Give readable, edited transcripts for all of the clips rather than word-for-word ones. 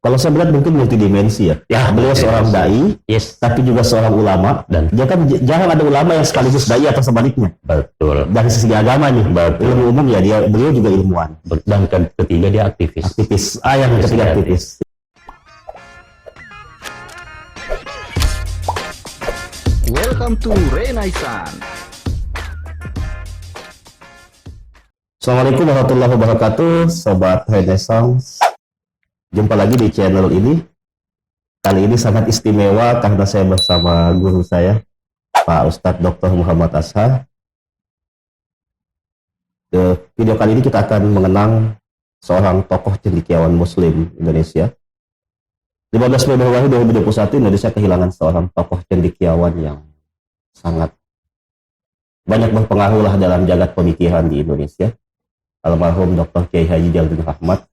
Kalau saya melihat mungkin multidimensi ya. Ya, Beliau seorang dai, yes, tapi juga seorang ulama. dan Dia kan jangan ada ulama yang sekaligus dai atau sebaliknya. betul. Dari segi agama nih, Betul. ilmu umum ya beliau juga ilmuwan. Dan ketiga dia aktivis. Aktivis. Yang ketiga aktivis. Welcome to Renaissance. Assalamualaikum warahmatullahi wabarakatuh, Sobat Renaissance. Jumpa lagi di channel ini. Kali ini sangat istimewa karena saya bersama guru saya, Pak Ustadz Dr. Muhammad Ashar. Di video kali ini kita akan mengenang seorang tokoh cendekiawan Muslim Indonesia. 15 Februari 2021 Indonesia kehilangan seorang tokoh cendekiawan yang sangat banyak berpengaruh lah dalam jagat pemikiran di Indonesia. Almarhum Dr. Kiai Haji Jaludin Rahmat.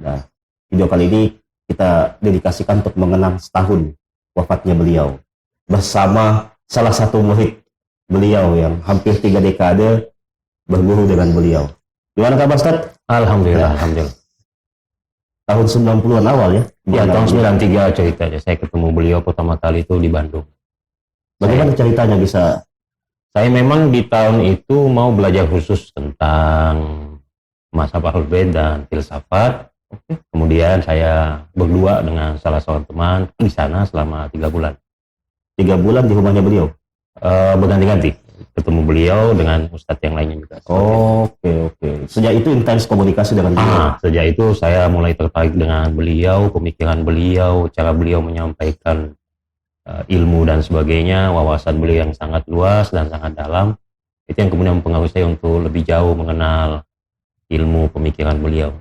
Nah, video kali ini kita dedikasikan untuk mengenang setahun wafatnya beliau bersama salah satu murid beliau yang hampir 3 dekade berguru dengan beliau. Gimana kabar, Ustaz? Alhamdulillah, alhamdulillah. Tahun 90-an awal ya? Ya, tahun 93 ceritanya. Saya ketemu beliau pertama kali itu di Bandung. Bagaimana ceritanya bisa? Saya memang di tahun itu mau belajar khusus tentang mazhab Ahlul Bait dan filsafat. Kemudian saya berdua dengan salah seorang teman di sana selama 3 bulan. 3 bulan di rumahnya beliau? Berganti-ganti ketemu beliau dengan ustadz yang lainnya juga. Oke. Sejak itu intens komunikasi dengan beliau? Sejak itu saya mulai tertarik dengan beliau, pemikiran beliau, cara beliau menyampaikan ilmu dan sebagainya, wawasan beliau yang sangat luas dan sangat dalam. Itu yang kemudian mempengaruhi saya untuk lebih jauh mengenal ilmu pemikiran beliau.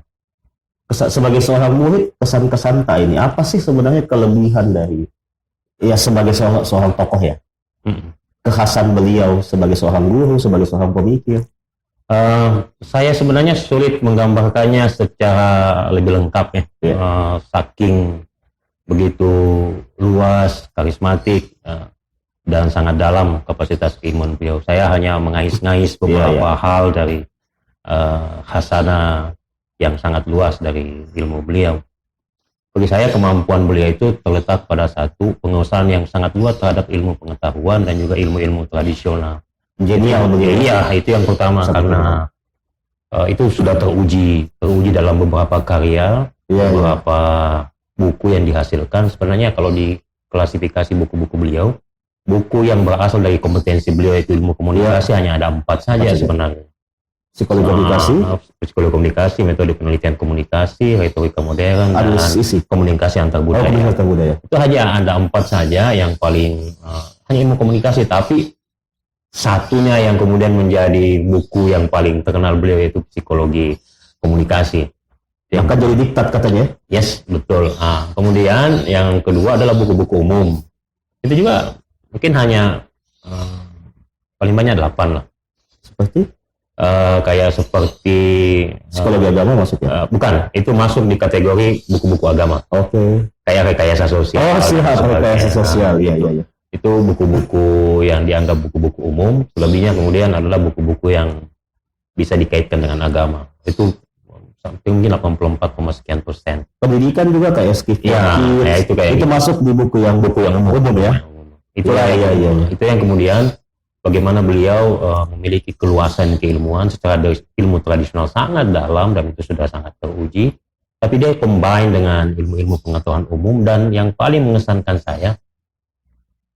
Sebagai seorang murid, kesan-kesan tak ini, apa sih sebenarnya kelebihan dari, ya sebagai seorang tokoh ya, kekhasan beliau sebagai seorang guru, sebagai seorang pemikir? Saya sebenarnya sulit menggambarkannya secara lebih lengkap ya. Saking begitu luas, karismatik, dan sangat dalam kapasitas keilmuan beliau. Saya hanya mengais-ngais beberapa hal dari khasanah yang sangat luas dari ilmu beliau. Bagi saya kemampuan beliau itu terletak pada satu penguasaan yang sangat luas terhadap ilmu pengetahuan dan juga ilmu-ilmu tradisional. Genial beliau. Iya, itu yang pertama karena itu sudah teruji dalam beberapa karya, beberapa buku yang dihasilkan. Sebenarnya kalau diklasifikasi buku-buku beliau, buku yang berasal dari kompetensi beliau yaitu ilmu komunikasi hanya ada 4 saja sebenarnya. Psikologi komunikasi, metode penelitian komunikasi, retorika modern, dan komunikasi antar budaya. Itu hanya ada 4 saja yang paling hanya ilmu komunikasi, tapi satunya yang kemudian menjadi buku yang paling terkenal beliau yaitu psikologi komunikasi. Yang akan jadi diktat katanya? Yes, betul. Kemudian yang kedua adalah buku-buku umum. Itu juga mungkin hanya paling banyak 8 lah. Seperti? Kayak seperti psikologi agama maksudnya? Bukan, itu masuk di kategori buku-buku agama. Oke. Kayak rekayasa sosial. Siap, rekayasa sosial. Iya. Itu buku-buku yang dianggap buku-buku umum. Selebihnya kemudian adalah buku-buku yang bisa dikaitkan dengan agama. Itu mungkin 84,sekian%. Pendidikan juga kayak itu masuk di buku yang umum ya. Itu yang kemudian bagaimana beliau memiliki keluasan keilmuan secara ilmu tradisional sangat dalam dan itu sudah sangat teruji. Tapi dia combine dengan ilmu-ilmu pengetahuan umum dan yang paling mengesankan saya,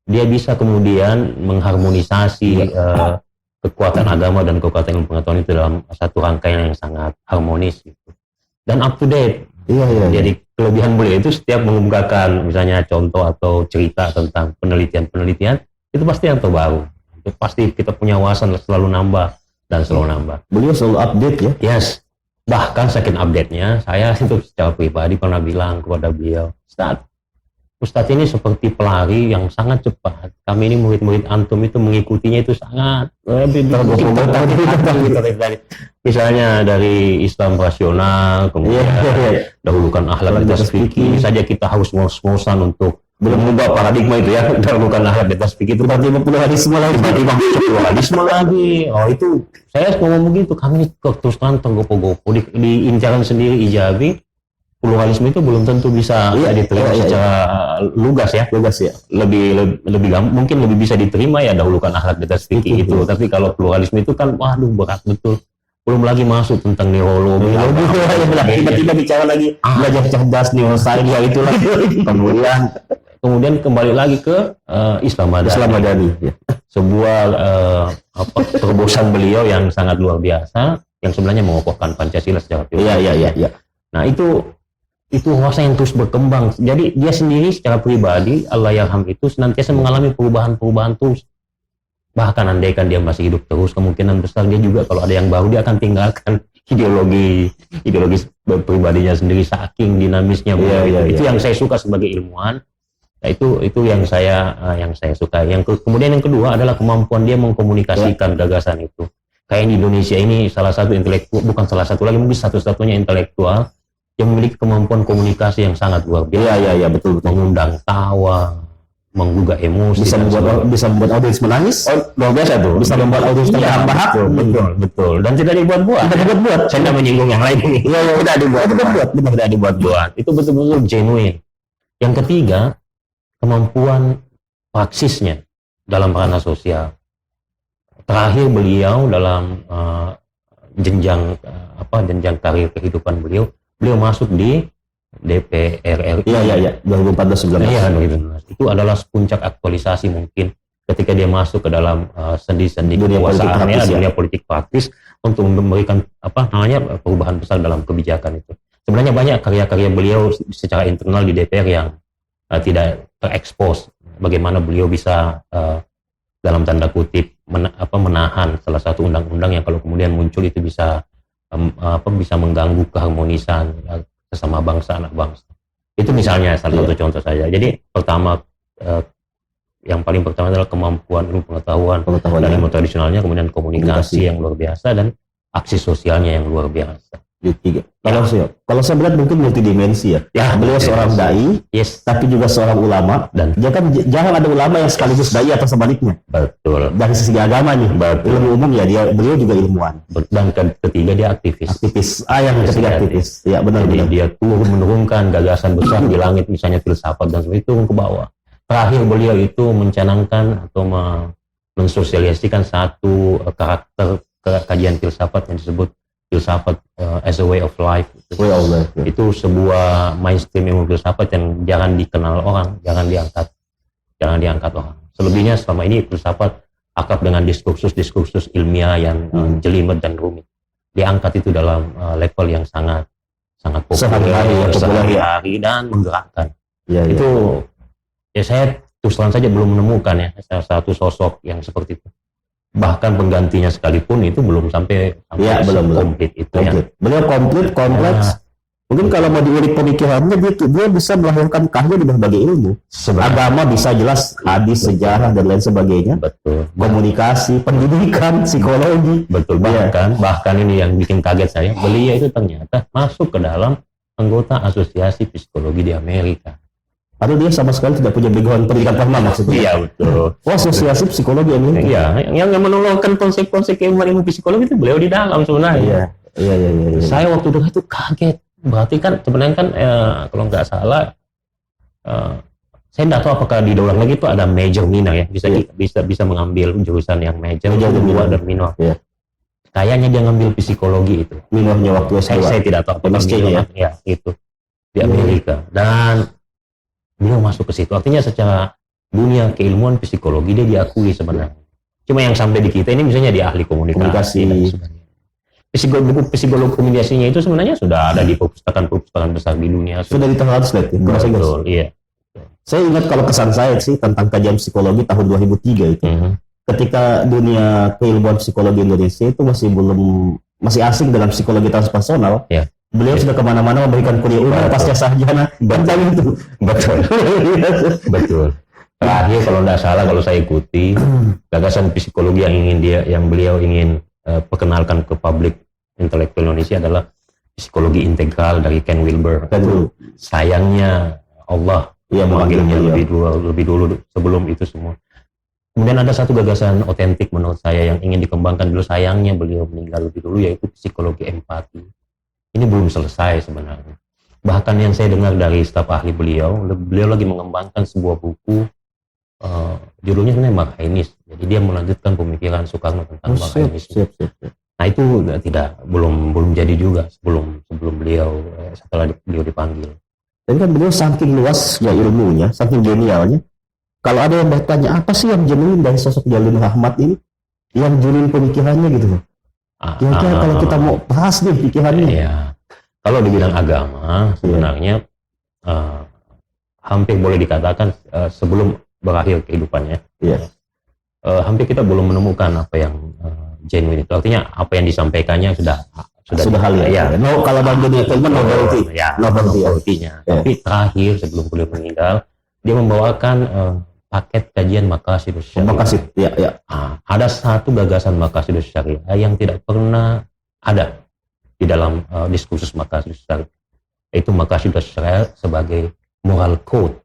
dia bisa kemudian mengharmonisasi kekuatan agama dan kekuatan ilmu pengetahuan itu dalam satu rangkaian yang sangat harmonis gitu. Dan up to date. Jadi kelebihan beliau itu setiap mengemukakan misalnya contoh atau cerita tentang penelitian-penelitian itu pasti yang terbaru. Itu pasti kita punya wawasan selalu nambah dan selalu nambah. Beliau selalu update ya? Yes. Bahkan saking update-nya, saya itu secara pribadi pernah bilang kepada beliau, Ustadz ini seperti pelari yang sangat cepat. Kami ini murid-murid antum itu mengikutinya itu sangat misalnya dari Islam rasional, kemudian dahulukan akhlak di atas fikih saja kita harus ngos-ngosan untuk mengubah paradigma itu ya, dahulukan akhlak di atas fikih itu 50 hadisme lagi. Oh itu saya ngomong begitu, kami terus terang tergopo-gopo di incaran sendiri ijabi. pluralisme itu belum tentu bisa diterima secara lugas ya. Lugas ya. Mungkin lebih bisa diterima ya dahulukan akhlak di atas fikih itu. Tapi kalau pluralisme itu kan waduh berat betul. Belum lagi masuk tentang neurologi. Tiba-tiba bicara lagi belajar cerdas neuroscience ya itu lagi. Kemudian kembali lagi ke Islam Madani. Ya. Sebuah terobosan beliau yang sangat luar biasa, yang sebenarnya mengokohkan Pancasila secara teori. Iya. Nah itu wawasan yang terus berkembang. Jadi dia sendiri secara pribadi, Allahyarham itu senantiasa mengalami perubahan-perubahan terus. Bahkan andaikan dia masih hidup terus, kemungkinan besar dia juga kalau ada yang baru dia akan tinggalkan ideologi pribadinya sendiri, saking dinamisnya. Itu yang saya suka sebagai ilmuwan. Nah, itu yang saya suka. Kemudian yang kedua adalah kemampuan dia mengkomunikasikan gagasan itu. Kayak di Indonesia ini salah satu intelektual, bukan salah satu lagi, mungkin satu-satunya intelektual yang memiliki kemampuan komunikasi yang sangat luar biasa. Iya, betul. Mengundang tawa, menggugah emosi, bisa membuat audiens menangis. Luar biasa tuh. Bisa membuat audiens terbahak-bahak. Betul. Dan tidak dibuat-buat. Saya tidak menyinggung yang lain ini. Tidak dibuat. Itu betul-betul genuine. Yang ketiga, kemampuan praksisnya dalam ranah sosial. Terakhir beliau dalam jenjang karir kehidupan beliau masuk di DPR RI. Iya, 2014-19. Iya, 2014. Itu adalah puncak aktualisasi mungkin ketika dia masuk ke dalam sendi-sendi kekuasaannya, dunia politik praktis untuk memberikan perubahan besar dalam kebijakan itu. Sebenarnya banyak karya-karya beliau secara internal di DPR yang tidak terekspos. Bagaimana beliau bisa dalam tanda kutip menahan salah satu undang-undang yang kalau kemudian muncul itu bisa mengganggu keharmonisan sesama bangsa, anak bangsa. Itu misalnya salah satu contoh saja. Jadi yang paling pertama adalah kemampuan ilmu pengetahuan dari ilmu tradisionalnya, kemudian komunikasi yang luar biasa, dan aksi sosialnya yang luar biasa. Kalau saya melihat mungkin multidimensi ya. Beliau seorang dai, tapi juga seorang ulama, dan jangan ada ulama yang sekaligus dai atau sebaliknya. Betul. Dari segi agama nih, ilmu umum ya beliau juga ilmuwan. Dan ketiga dia aktivis. Yang ketiga aktivis. Ya benar. Dia menurunkan gagasan besar di langit, misalnya filsafat dan sebagainya, turun ke bawah. Terakhir beliau itu mencanangkan atau mensosialisasikan satu karakter kajian filsafat yang disebut filsafat as a way of life. Itu sebuah mainstream ilmu filsafat yang jangan dikenal orang, jangan diangkat orang. Selebihnya selama ini filsafat akrab dengan diskursus ilmiah yang jelimet dan rumit. Diangkat itu dalam level yang sangat populer sehari-hari dan menggerakkan. Itu ya saya terus terang saja belum menemukan ya salah satu sosok yang seperti itu. Bahkan penggantinya sekalipun itu belum sampai komplit itu. Beliau komplit, kompleks. Mungkin kalau mau diulik pemikirannya dia bisa melahirkan karya di berbagai ilmu. Agama bisa jelas, hadis, sejarah dan lain sebagainya. Betul. Komunikasi, pendidikan, psikologi. Betul. Bahkan ini yang bikin kaget saya, beliau itu ternyata masuk ke dalam anggota Asosiasi Psikologi di Amerika. Padahal dia sama sekali tidak punya background pendidikan formal maksudnya. Iya, betul. Asosiasi Psikologi Amerika. Iya, yang menolongkan konsep-konsep ilmu psikologi itu beliau di dalam sebenarnya. Iya. Saya waktu dengar itu kaget. Berarti kan sebenarnya kan kalau nggak salah, saya tidak tahu apakah di daulah lagi itu ada major minor ya. Bisa mengambil jurusan yang major, kedua dan minor. Iya. Kayaknya dia ngambil psikologi itu. Minornya waktu saya tidak tahu apakah minor ya itu di Amerika. Dan beliau masuk ke situ. Artinya secara dunia keilmuan psikologi dia diakui sebenarnya. Cuma yang sampai di kita ini misalnya dia ahli komunikasi. Buku psikologi komunikasinya itu sebenarnya sudah ada di perpustakaan besar di dunia. Sudah ditranslate ya? Betul, iya. Saya ingat kalau kesan saya sih tentang kajian psikologi tahun 2003 itu. Ketika dunia keilmuan psikologi Indonesia itu masih asing dalam psikologi transpersonal. Beliau sudah kemana-mana memberikan kuliah umum pasca sarjana tentang itu. Betul. Terakhir kalau tidak salah, kalau saya ikuti gagasan psikologi yang beliau ingin perkenalkan ke publik intelektual Indonesia adalah psikologi integral dari Ken Wilber. Sayangnya Allah memanggilnya lebih dulu sebelum itu semua. Kemudian ada satu gagasan otentik menurut saya yang ingin dikembangkan dulu. Sayangnya beliau meninggal lebih dulu, yaitu psikologi empati. Ini belum selesai sebenarnya. Bahkan yang saya dengar dari staf ahli beliau lagi mengembangkan sebuah buku, judulnya sebenarnya Marhainis. Jadi dia melanjutkan pemikiran Soekarno tentang Marhainisme. Nah itu belum jadi juga sebelum beliau setelah beliau dipanggil. Dan kan beliau saking luasnya ilmunya, saking genialnya. Kalau ada yang bertanya apa sih yang genuin dari sosok Jalil Rahmat ini, yang genuin pemikirannya gitu. Kira-kira kalau kita mau bahas nih pikirannya. Iya. Kalau di bidang agama sebenarnya hampir boleh dikatakan sebelum berakhir kehidupannya, hampir kita belum menemukan apa yang genuine itu. Artinya apa yang disampaikannya sudah hal ya. No, kalau Bang Dodi itu novelty-nya. Tapi terakhir sebelum beliau meninggal, dia membawakan paket kajian Maqasidus Syariah. Ada satu gagasan Maqasidus Syariah yang tidak pernah ada di dalam diskursus Maqasidus Syariah. Itu Maqasidus Syariah sebagai moral code.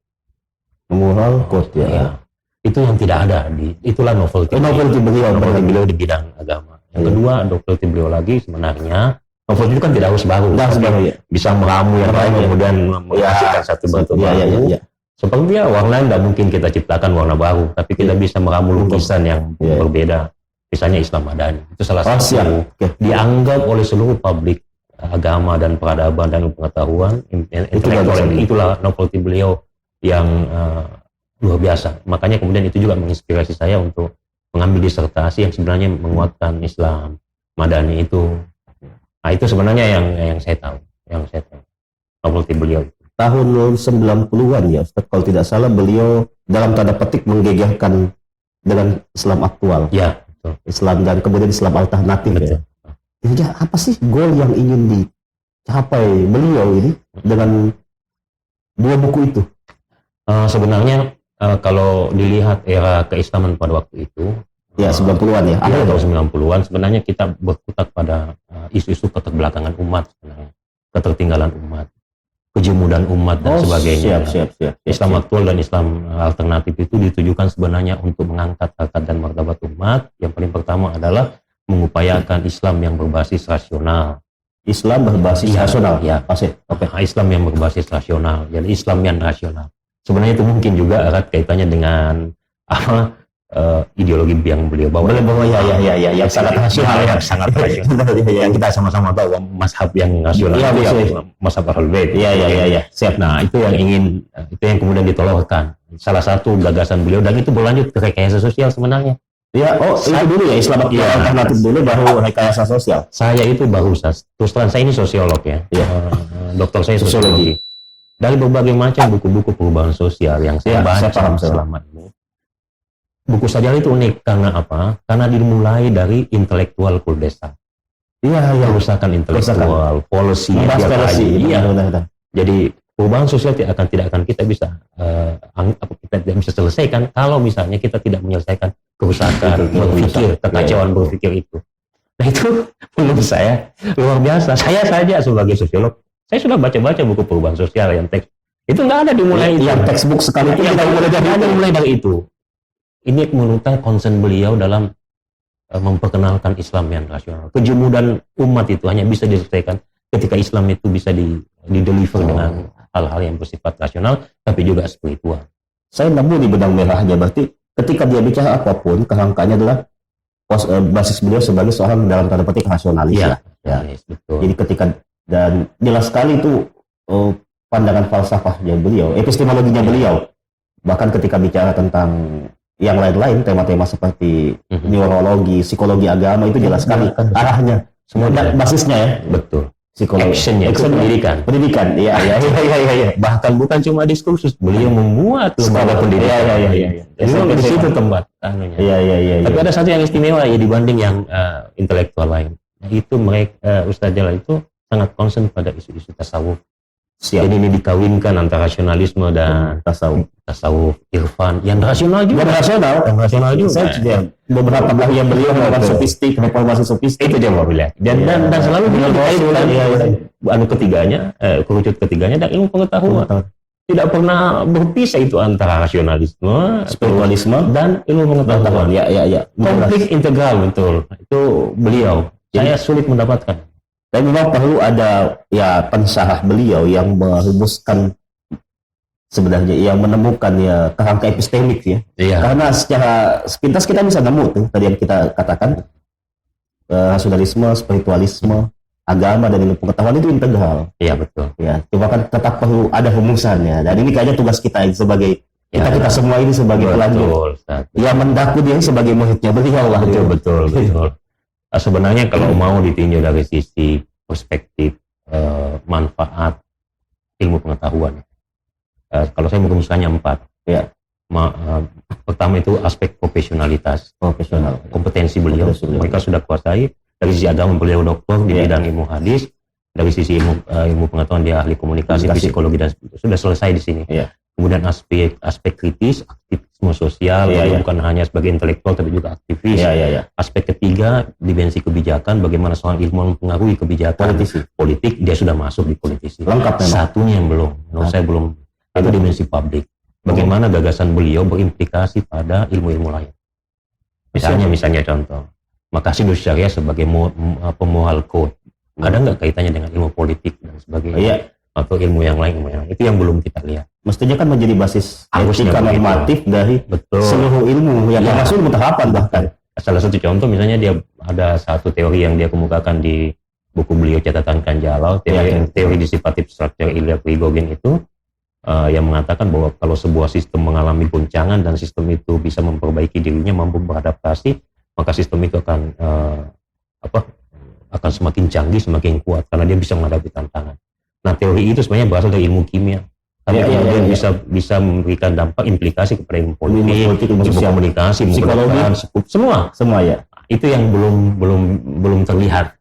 Moral code ya. Itu yang tidak ada itulah novelty beliau di bidang agama. Yang kedua, novelty beliau lagi sebenarnya novelty itu kan tidak harus baru. Bisa meramu yang lain kemudian menghasilkan satu bentuk baru. Seperti warna tidak mungkin kita ciptakan warna baru, tapi kita bisa meramu lukisan yang berbeda. Misalnya Islam Madani, itu salah satu dianggap oleh seluruh publik agama dan peradaban dan pengetahuan intelektual. Itulah novelty beliau yang luar biasa. Makanya kemudian itu juga menginspirasi saya untuk mengambil disertasi yang sebenarnya menguatkan Islam Madani itu. Nah itu sebenarnya yang saya tahu, novelty beliau. Tahun 90-an ya Ustaz, kalau tidak salah beliau dalam tanda petik menggegerkan dengan Islam aktual. Ya, betul. Islam dan kemudian Islam alternatif. Betul. Ya, apa sih goal yang ingin dicapai beliau ini dengan dua buku itu? Sebenarnya kalau dilihat era keislaman pada waktu itu, ya 90-an ya, akhir tahun 90-an sebenarnya kita berkutat pada isu-isu keterbelakangan umat sebenarnya, ketertinggalan umat, kejemudan umat dan sebagainya. Siap. Islam aktual dan Islam alternatif itu ditujukan sebenarnya untuk mengangkat harkat dan martabat umat. Yang paling pertama adalah mengupayakan Islam yang berbasis rasional. Islam berbasis rasional. Ya, pasti. Islam yang berbasis rasional. Jadi Islam yang rasional. Sebenarnya itu mungkin juga erat kaitannya dengan ideologi yang beliau bawa. Yang sangat rasional, yang kita sama-sama tahu mazhab yang rasional. Mazhab Ahlul Bait. Siap. Nah, itu yang kemudian ditolakkan. Salah satu gagasan beliau dan itu berlanjut ke rekayasa sosial sebenarnya. Itu dulu ya Islam alternatif dulu baru rekayasa sosial. Saya itu baru terus terang saya ini sosiolog ya. Dokter saya sosiologi. Dari berbagai macam buku-buku perubahan sosial yang saya baca selama ini. Buku sajal itu unik karena apa? Karena dimulai dari intelektual kurdesa. Kerusakan intelektual, policy. Jadi perubahan sosial tidak akan kita bisa selesaikan kalau misalnya kita tidak menyelesaikan kerusakan berpikir, kekacauan berpikir itu. Nah itu menurut saya luar biasa. Saya saja sebagai sosiolog, saya sudah baca-baca buku perubahan sosial yang teks. Itu nggak ada dimulai yang textbook sekali itu kita mulai dari itu. Ini menurut saya concern beliau dalam memperkenalkan Islam yang rasional. Kejemudan umat itu hanya bisa diselesaikan ketika Islam itu bisa dideliver dengan hal-hal yang bersifat rasional, tapi juga spiritual. Saya nemu di benang merahnya, berarti ketika dia bicara apapun, kerangkanya adalah basis beliau sebagai seorang dalam tanda petik rasionalis. Betul. Jadi ketika, dan jelas sekali itu pandangan falsafahnya beliau, epistemologinya beliau. Bahkan ketika bicara tentang yang lain-lain, tema-tema seperti neurologi, psikologi agama, itu jelas sekali arahnya. Semua basisnya ya. Betul. Psikologi. Actionnya itu pendidikan. Iya. Bahkan bukan cuma diskursus, beliau membuat lembaga pendidikan. Jadi di situ tempat anunya. Tapi ada satu yang istimewa ya dibanding yang intelektual lain. Itu mereka Ustaz Jalal itu sangat concern pada isu-isu tasawuf. Jadi ini dikawinkan antara rasionalisme dan tasawuf irfan yang rasional juga. Yang rasional juga. Saya beberapa kali yang beliau melakukan sofistik, reformasi sofistik itu dia mau bilang. Dan selalu beliau dikaitkan ketiganya, kerucut ketiganya dan ilmu pengetahuan. Tidak pernah berpisah itu antara rasionalisme, spiritualisme dan ilmu pengetahuan. Ya. Konflik integral betul. Itu beliau. Saya sulit mendapatkan. Dan memang perlu ada ya pensyarah beliau yang merumuskan sebenarnya, yang menemukan ya kerangka epistemik ya. Iya. Karena secara sepintas kita bisa nemu tuh tadi yang kita katakan rasionalisme, spiritualisme, agama dan ilmu pengetahuan itu integral. Iya betul. Ya, cuma kan tetap perlu ada rumusannya. Dan ini kayaknya tugas kita sebagai Ya, kita semua ini sebagai pelajar. betul, Ustaz. Ya mendaku dia sebagai muridnya beliau lah. Betul. Sebenarnya kalau mau ditinjau dari sisi perspektif manfaat ilmu pengetahuan, kalau saya merumuskannya 4. Ya. Pertama itu aspek profesionalitas, Profesional. kompetensi beliau. Kompetensi beliau. Mereka sudah kuasai. Dari sisi agama beliau doktor di Ya. bidang ilmu hadis. Dari sisi ilmu pengetahuan dia ahli komunikasi, Komunikasi. psikologi, dan sudah selesai di sini. Ya. Kemudian aspek kritis, aktivisme sosial, Ya, ya. bukan hanya sebagai intelektual tapi juga aktivis. Ya. Aspek ketiga, dimensi kebijakan, bagaimana seorang ilmuwan mempengaruhi kebijakan Politisi. politik, dia sudah masuk di politisi. Lengkap memang. Satunya yang belum, menurut saya belum, itu dimensi publik. Bagaimana gagasan beliau berimplikasi pada ilmu-ilmu lain. Misalnya contoh, Maqasidus Syariah sebagai pemoral code. Ada nggak kaitannya dengan ilmu politik dan sebagainya? Iya. Atau ilmu yang lain, itu yang belum kita lihat. Mestinya kan menjadi basis Harusnya etika begitu. normatif dari Betul. seluruh ilmu yang Ya. termasuk ilmu tahapan bahkan. Salah satu contoh misalnya dia ada satu teori yang dia kemukakan di buku beliau catatan Kanjalau, teori dissipative structure Ilya Prigogine itu yang mengatakan bahwa kalau sebuah sistem mengalami goncangan dan sistem itu bisa memperbaiki dirinya, mampu beradaptasi, maka sistem itu akan akan semakin canggih, semakin kuat karena dia bisa menghadapi tantangan. Nah, teori itu sebenarnya berasal dari ilmu kimia. Tapi kemudian bisa memberikan dampak implikasi kepada ilmu politik, ilmu komunikasi, psikologi, semua ya. Itu yang belum terlihat.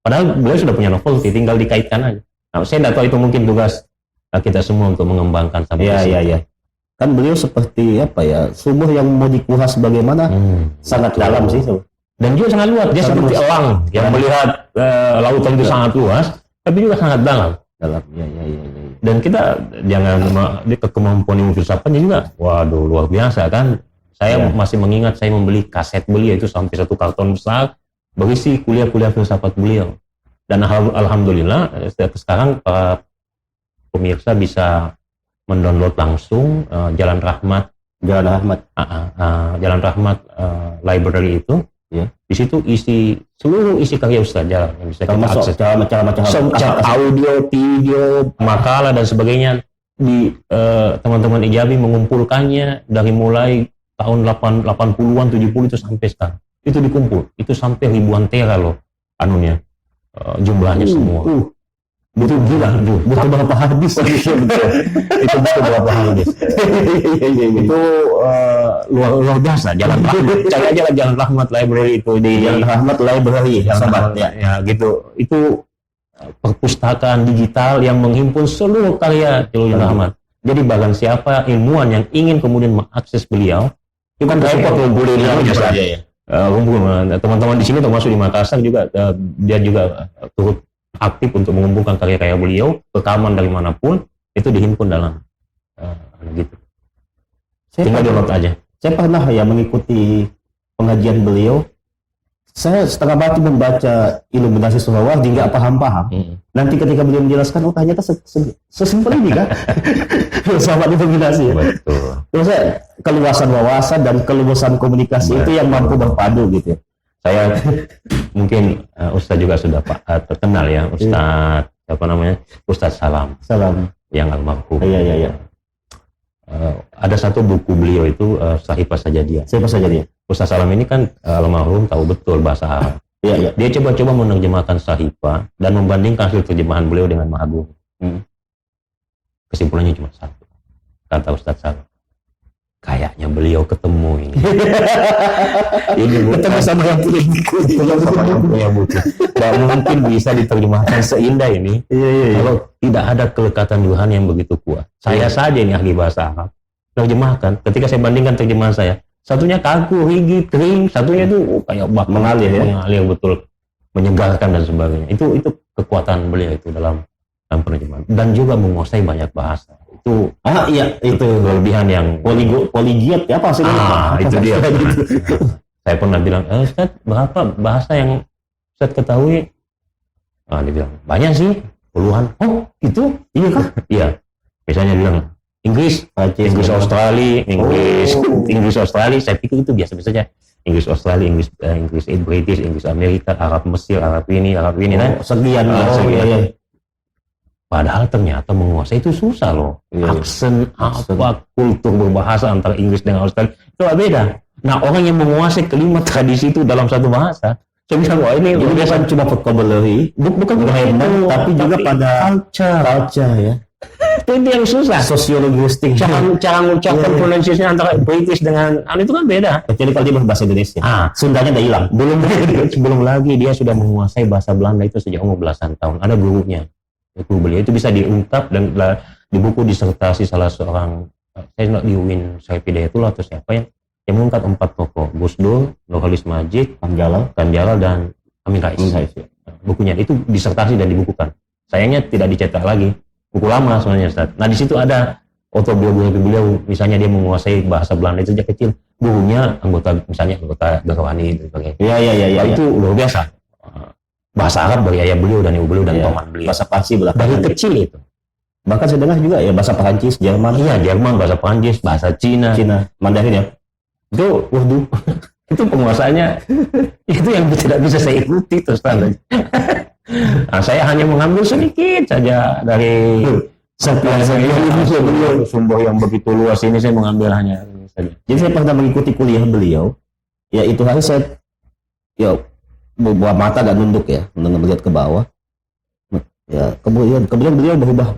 Padahal beliau sudah punya novelty, tinggal dikaitkan aja. Nah, saya tidak tahu itu mungkin tugas kita semua untuk mengembangkan sampai ke situ. Iya. Kan beliau seperti sumur yang mau dikuras bagaimana sangat dalam sih. Dan juga sangat luas. Dia seperti elang yang melihat lautan itu sangat luas, tapi juga sangat dalam. Iya. Dan kita jangan kemampuan ilmu filsafatnya juga, waduh luar biasa kan. Saya masih mengingat saya membeli kaset beliau itu sampai 1 karton besar berisi kuliah-kuliah filsafat beliau. Dan alhamdulillah sekarang para pemirsa bisa mendownload langsung Jalan Rahmat library itu. Ya. Di situ seluruh isi karya Ustaz Jalan yang bisa kita akses. Macam audio, video, makalah dan sebagainya. Di teman-teman Ijabi mengumpulkannya dari mulai tahun 80-an, 70 itu sampai sekarang. Itu dikumpul. Itu sampai ribuan tera loh anunya. Jumlahnya semua. Itu gila, butuh berapa hadis? Betul. Itu butuh berapa hadis? Itu luar biasa. Jalan Rahmat, cari aja lah Jalan Rahmat Library itu di Jalan Rahmat Library, sahabat. Ya gitu. Itu perpustakaan digital yang menghimpun seluruh karya Jalan Rahmat. Jadi bahkan siapa ilmuwan yang ingin kemudian mengakses beliau, itu kan repot ngumpulin saja ya. Teman-teman di sini termasuk di Makassar juga, dia juga turut aktif untuk mengumpulkan karya-karya beliau, rekaman dari manapun itu dihimpun dalam gitu. Tinggal download aja. Saya pernah mengikuti pengajian beliau. Saya setengah mati membaca Iluminasi Suhawaji, nggak paham-paham. Nanti ketika beliau menjelaskan, ternyata sesimpel ini kan? Filsafat Iluminasi ya. Betul. Terus keluasan wawasan dan keluasan komunikasi itu yang mampu berpadu gitu ya. Saya mungkin Ustadz juga sudah terkenal ya, Ustadz Salam yang almarhum. Iya. Ada satu buku beliau itu Sahifah Sajadiyah. Ustadz Salam ini kan almarhum tahu betul bahasa Arab. Iya. Dia coba menerjemahkan Sahifah dan membandingkan hasil terjemahan beliau dengan Mahagung. Kesimpulannya cuma satu, kata Ustadz Salam. Kayaknya beliau ketemu ini. Ini Ketemu sama yang punya buku. Tidak mungkin bisa diterjemahkan seindah ini. Iya. Kalau tidak ada kelekatan Tuhan yang begitu kuat. Saya saja ini ahli bahasa Arab. Terjemahkan. Ketika saya bandingkan terjemahan saya, satunya kaku, rigid, kering. Satunya itu kayak mengalir betul, menyegarkan dan sebagainya. Itu kekuatan beliau itu dalam penerjemahan. Dan juga menguasai banyak bahasa. Itu kelebihan yang poligiat ya apa sih? Itu dia. Saya pernah bilang, Ustaz, berapa bahasa yang Ustaz ketahui? Dia bilang, banyak sih, puluhan. Oh, itu? Iya kah? Iya. Misalnya bilang, Inggris Australia, Inggris Australia, saya pikir itu biasa-biasa saja. Inggris Australia, Inggris British, Inggris Amerika, Arab Mesir, Arab ini, nah. Sekian. Sekian. Padahal ternyata menguasai itu susah loh. Aksen, apa, kultur berbahasa antara Inggris dengan Australia, itu beda. Nah, orang yang menguasai kelima tradisi itu dalam satu bahasa, saya bilang, wah ini jadi bukan cuma vocabulary, bukan grammar, tapi juga pada culture ya. Itu yang susah. Sosiologistik. Cara mengucapkan pronunciation antara British dengan itu kan beda. Kecuali kalau dia berbahasa Indonesia. Sundanya udah hilang. Belum lagi dia sudah menguasai bahasa Belanda itu sejak umur belasan tahun. Ada gurunya. Guru beliau itu bisa diungkap dan di buku disertasi salah seorang, saya tidak di UIN Hidayatullah atau siapa yang mengungkap 4 tokoh, Gus Dur, Nurholis Majid, Kang Jalal dan Amin Rais. Bukunya itu disertasi dan dibukukan. Sayangnya tidak dicetak lagi. Buku lama sebenarnya, Ustaz. Nah, di situ ada autobiografi beliau, misalnya dia menguasai bahasa Belanda itu sejak kecil. Gurunya anggota Garwani dan sebagainya. Iya. Itu luar biasa. Bahasa Arab dari ayah beliau dan ibu beliau dan paman beliau. Bahasa Parsi dari kecil itu. Bahkan saya dengar juga ya bahasa Perancis, Jerman. Iya, Jerman, bahasa Perancis, bahasa Cina, Mandarin ya. Itu, waduh, itu penguasaannya itu yang tidak bisa saya ikuti terus terang. Nah, saya hanya mengambil sedikit saja dari sumber yang begitu luas ini, saya mengambil hanya ini saja. Jadi saya pernah mengikuti kuliah beliau, ya itu hari saya buah mata dan nunduk ya, melihat ke bawah. Ya kemudian beliau berubah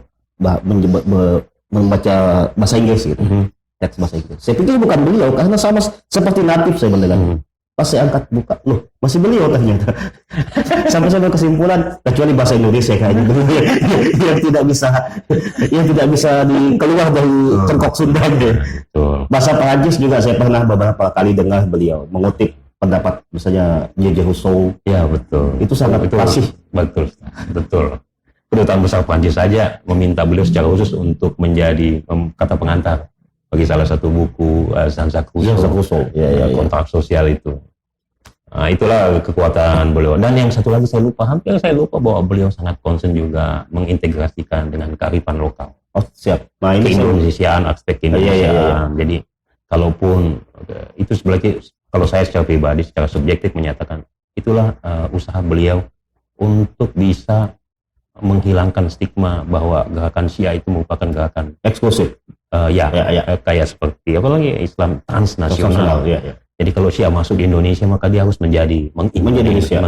membaca bahasa Inggris gitu, teks bahasa Inggris. Saya pikir bukan beliau karena sama seperti natif saya mendengar. Pas saya angkat buka, loh masih beliau ternyata. Sampai saya kesimpulan, kecuali bahasa Indonesia kayaknya yang tidak bisa keluar dari cengkok Sunda gitu. Bahasa Perancis juga saya pernah beberapa kali dengar beliau mengutip pendapat misalnya J.J. Rousseau. Ya betul. Itu sangat fasih. Betul. Kedutaan besar Prancis saja meminta beliau secara khusus untuk menjadi kata pengantar bagi salah satu buku Jean-Jacques Rousseau, kontrak sosial itu. Nah, itulah kekuatan beliau. Dan yang satu lagi hampir saya lupa bahwa beliau sangat concern juga mengintegrasikan dengan kearifan lokal. Oh siap. Nah ini Keindonesiaan, aspek Keindonesiaan. Jadi kalaupun itu sebenarnya kalau saya secara pribadi, secara subjektif menyatakan itulah usaha beliau untuk bisa menghilangkan stigma bahwa gerakan Syiah itu merupakan gerakan eksklusif. Kayak seperti apalagi Islam transnasional. Jadi kalau Syiah masuk di Indonesia maka dia harus menjadi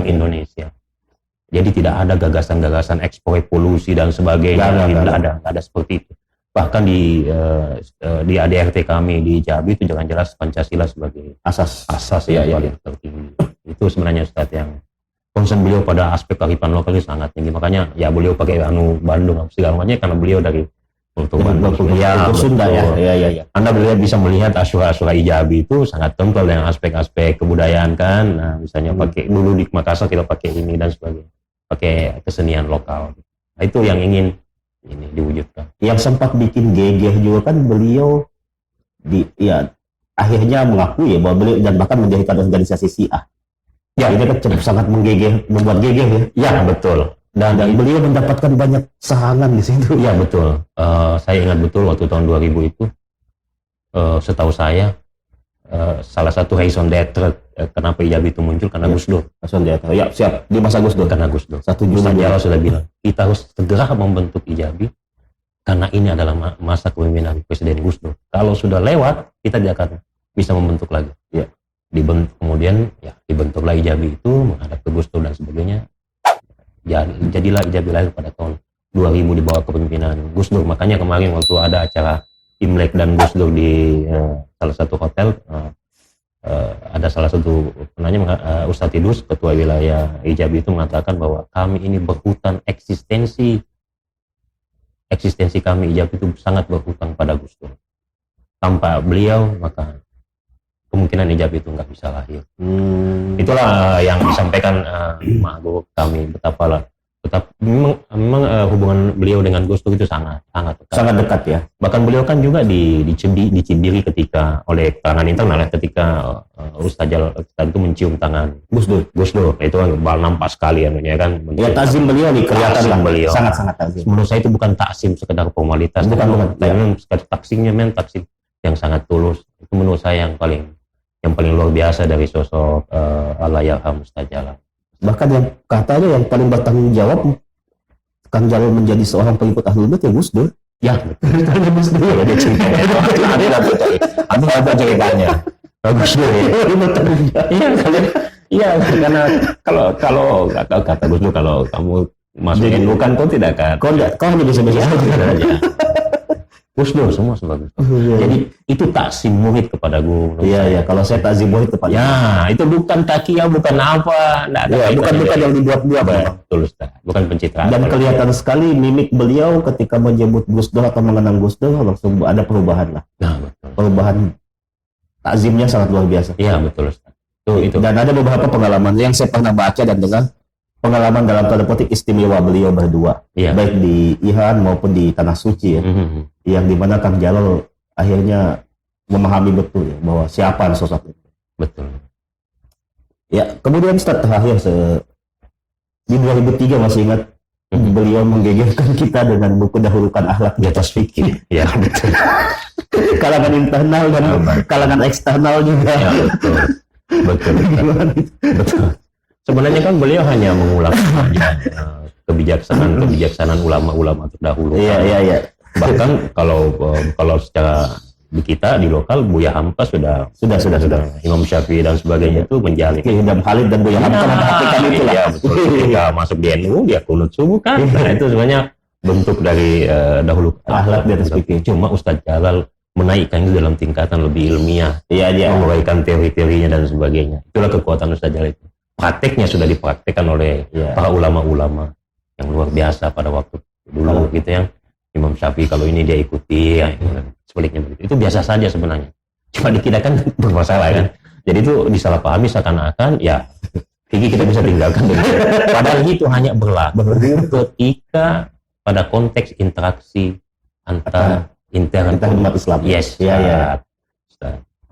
Indonesia. Jadi tidak ada gagasan-gagasan ekspor polusi dan sebagainya. Tidak ada seperti itu. Bahkan di ADRT kami di Jambi itu jangan jelas Pancasila sebagai asas yang paling tertinggi. Itu sebenarnya Ustaz yang concern beliau pada aspek kearifan lokal itu sangat tinggi. Makanya ya beliau pakai Bandung segala macamnya karena beliau dari Bandung. Sunda ya. Anda bisa melihat Asyura Ijabi itu sangat kental dengan aspek-aspek kebudayaan kan. Nah, misalnya pakai dulu di Makassar kita pakai ini dan sebagainya. Pakai kesenian lokal. Nah, itu yang ingin ini diwujudkan. Yang sempat bikin geger juga kan beliau akhirnya mengakui ya bahwa beliau dan bahkan mendirikan organisasi Syiah. Ya, ini kan sangat membuat geger ya. Ya, betul. Dan beliau mendapatkan banyak serangan di situ. Ya, betul. Saya ingat betul waktu tahun 2000 itu setahu saya salah satu raison d'être kenapa Ijabi itu muncul karena Gus Dur. Raison d'être. Ya, siap. Di masa Gus Dur. Karena Gus Dur. Ustaz Jalal sudah bilang, kita harus segera membentuk Ijabi karena ini adalah masa kepemimpinan Presiden Gus Dur. Kalau sudah lewat, kita tidak akan bisa membentuk lagi. Ya. Kemudian ya dibentuklah Ijabi itu menghadap ke Gus Dur dan sebagainya. Jadilah Ijabi lahir pada tahun 2000 di bawah kepemimpinan Gus Dur. Makanya kemarin waktu ada acara Imlek dan Gus Dur di salah satu hotel, ada salah satu penanya Ustadz Idrus, ketua wilayah Ijabi itu mengatakan bahwa kami ini berhutang eksistensi kami Ijabi itu sangat berhutang pada Gus Dur. Tanpa beliau maka kemungkinan Ijabi itu nggak bisa lahir. Itulah yang disampaikan Mak Guru kami, betapa Tetap memang hubungan beliau dengan Gus Dur itu sangat dekat. Sangat dekat ya. Bahkan beliau kan juga dicibiri ketika oleh kalangan internal ya, ketika Ustaz Jalal itu mencium tangan Gus Dur. Itu kan nampak sekali anunya kan. Ya takzim beliau kelihatan lah. beliau. Sangat takzim. Menurut saya itu bukan taksim sekedar formalitas. Bukan. Tapi memang taksimnya memang taksim yang sangat tulus. Itu menurut saya yang paling luar biasa dari sosok Allahyarham Ustaz Jalal. Bahkan yang katanya yang paling bertanggung jawab Kang Jalal menjadi seorang pengikut Ahlul Bait ya Gus Dur. Ya, betul. Gus Dur. Ya, dia ceritanya. Ada ceritanya. Gus Dur. Iya, karena kalau kata Gus Dur, kalau kamu masukin bukan kau tidak kan. Kau hanya bisa aja. Gus Dur semua sebagus. Jadi itu taksim murid kepada guru. Iya. Kalau saya takzim murid kepada. Ya, itu bukan takiyah, bukan apa. Bukan yang dibuat-buat. Betul, Ustaz. Bukan pencitraan. Dan kelihatan sekali mimik beliau ketika menyebut Gus Dur atau mengenang Gus Dur langsung ada perubahan lah. Nah, betul. Perubahan takzimnya sangat luar biasa. Iya, betul, Ustaz. Itu. Dan ada beberapa pengalaman yang saya pernah baca dan dengar, pengalaman dalam tanda petik istimewa beliau berdua, baik di Ihan maupun di Tanah Suci ya, yang dimana Kang Jalal akhirnya memahami betul ya, bahwa siapa sosok itu. Betul. Ya, kemudian Ustaz terakhir di 2003 masih ingat beliau menggegerkan kita dengan buku Dahulukan Akhlak di Atas Fikih. Ya, betul. Kalangan internal dan kalangan eksternal juga. Ya, betul. Sebenarnya kan beliau hanya mengulang saja kebijaksanaan ulama-ulama terdahulu. Iya. Bahkan kalau secara di kita di lokal Buya Hamka sudah Imam Syafi'i dan sebagainya itu menjalin. Imam Khalid dan Buya Hamka memperhatikan itu lah. Ya, betul. Ketika masuk di NU dia kunut subuh kan. Nah, itu sebenarnya bentuk dari dahulu akhlak di atas fikih. Cuma Ustaz Jalal menaikkan itu dalam tingkatan lebih ilmiah. Iya, dia menguraikan teori-teorinya dan sebagainya. Itulah kekuatan Ustaz Jalal itu. Prakteknya sudah dipraktekkan oleh para ulama-ulama yang luar biasa pada waktu dulu gitu yang Imam Syafi'i kalau ini dia ikuti ya, sebaliknya begitu. Itu biasa saja sebenarnya. Cuma di kita kan bermasalah kan. Jadi itu disalahpahami seakan-akan ya kita bisa tinggalkan padahal itu hanya berlaku ketika pada konteks interaksi antara umat Islam. Yes. Ya.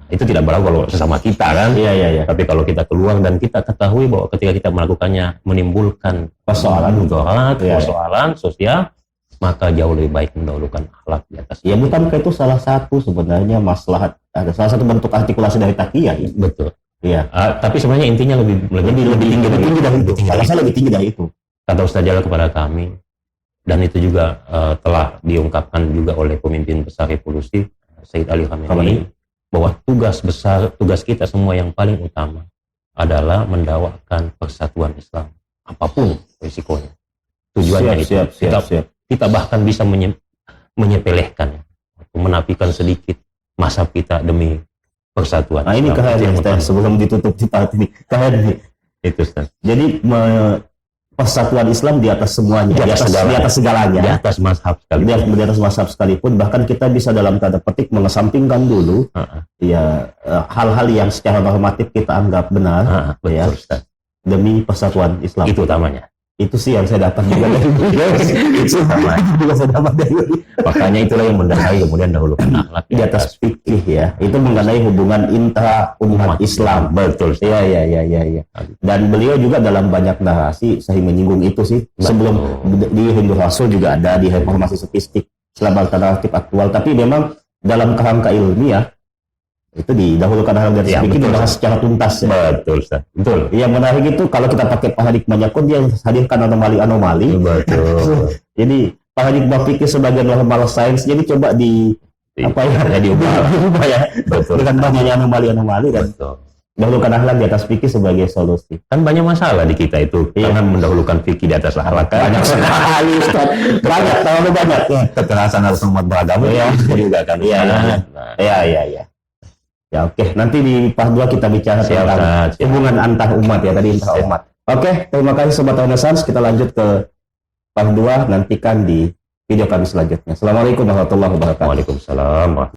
Itu tidak berlaku kalau sesama kita kan. Iya. Tapi kalau kita keluar dan kita ketahui bahwa ketika kita melakukannya menimbulkan persoalan sosial, maka jauh lebih baik mendahulukan akhlak di atas. Ya bukankah itu salah satu sebenarnya maslahat, ada salah satu bentuk artikulasi dari takiyah ya? Betul. Iya. Tapi sebenarnya intinya lebih tinggi dari itu. Alasannya lebih tinggi dari itu. Kata Ustaz Jalal kepada kami, dan itu juga telah diungkapkan juga oleh pemimpin besar revolusi Sayyid Ali Khamenei, bahwa tugas kita semua yang paling utama adalah mendakwakan persatuan Islam apapun risikonya. Tujuannya siap. Kita bahkan bisa menyepelekan, menafikan sedikit masa kita demi persatuan. Nah ini kehadiran sebelum ditutup di part ini kehadiran itu Ustaz. Jadi persatuan Islam di atas semuanya, di atas segalanya, di atas mazhab sekalipun. Di atas mazhab sekalipun, bahkan kita bisa dalam tanda petik mengesampingkan dulu hal-hal yang secara normatif kita anggap benar, betul, Ustaz. Demi persatuan Islam. Itu utamanya. Itu sih yang saya dapat juga dari beliau. Itu juga saya dapat dari beliau. Makanya itulah yang mendasari kemudian dahulukan akhlak di atas fikih ya. Itu mengenai hubungan intra umat Islam. Betul. Iya. Dan beliau juga dalam banyak narasi saya menyinggung itu sih. Sebelum di Hindu Rasul juga ada, di Reformasi Sofistik, selama alternatif aktual. Tapi memang dalam kerangka ilmiah itu didahulukan hal dari fikih dibahas secara tuntas ya. Betul. Yang menarik itu kalau kita pakai paradigmanya pun dia hadirkan anomali-anomali. Betul. Jadi paradigma fikih sebagai normal science, jadi coba diubah ya. Betul. Dengan banyaknya anomali-anomali dan dahulukan akhlak di atas fikih sebagai solusi. Kan banyak masalah di kita itu. Jangan mendahulukan fikih di atas akhlak. Banyak sekali, Ustaz. Terlalu banyak. Kekerasan harus umat beragama juga kan. Iya. Ya oke, nanti di part 2 kita bicara tentang hubungan antar umat ya, tadi antar umat. Oke, terima kasih Sobat Renaissance. Kita lanjut ke part 2, nantikan di video kami selanjutnya. Assalamualaikum warahmatullahi wabarakatuh. Waalaikumsalam.